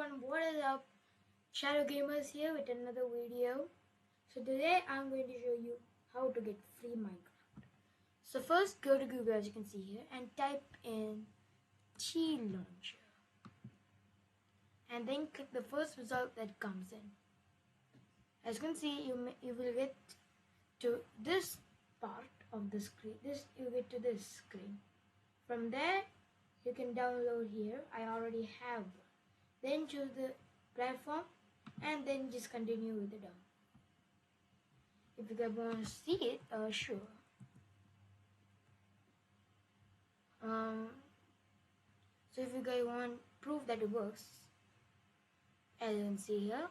everyone, what is up? Shadow Gamers here with another video. So today I'm going to show you how to get free Minecraft. So first go to Google, as you can see here, and type in T Launcher, and then click the first result that comes in. As you can see, you will get to this part of the screen. You get to this screen. From there you can download here. I already have one. Then choose the platform and then just continue with the down. If you guys want to see it, sure. So if you guys want proof that it works, as you can see here,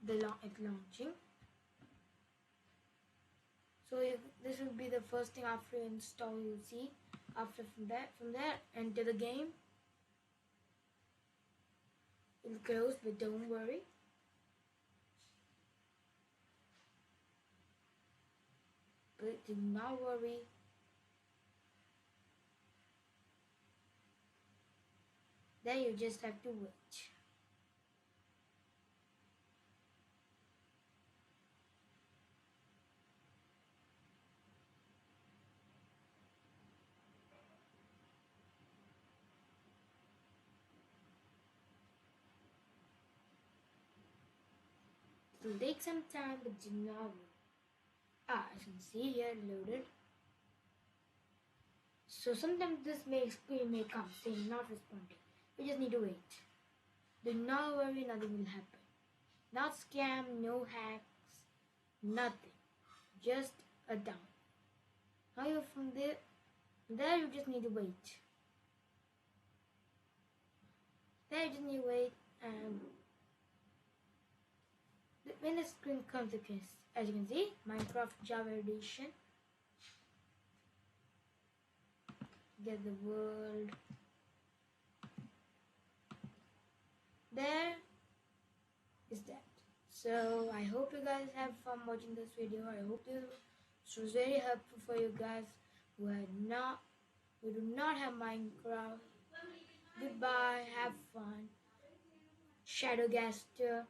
it's launching. So this will be the first thing after you install. You'll see. After from there, enter the game. It'll close, but don't worry. But do not worry. Then you just have to wait. It will take some time, but do not worry. As you can see here, loaded. So sometimes this screen may come saying not responding. You just need to wait. Do not worry, nothing will happen. Not scam, no hacks, nothing. Just a down. Now you're from there you just need to wait. There you just need to wait, and when the screen comes across, as you can see, Minecraft Java Edition. Get the world. There is that. So I hope you guys have fun watching this video. I hope this was very helpful for you guys who do not have Minecraft. Goodbye, have fun. Shadowgaster.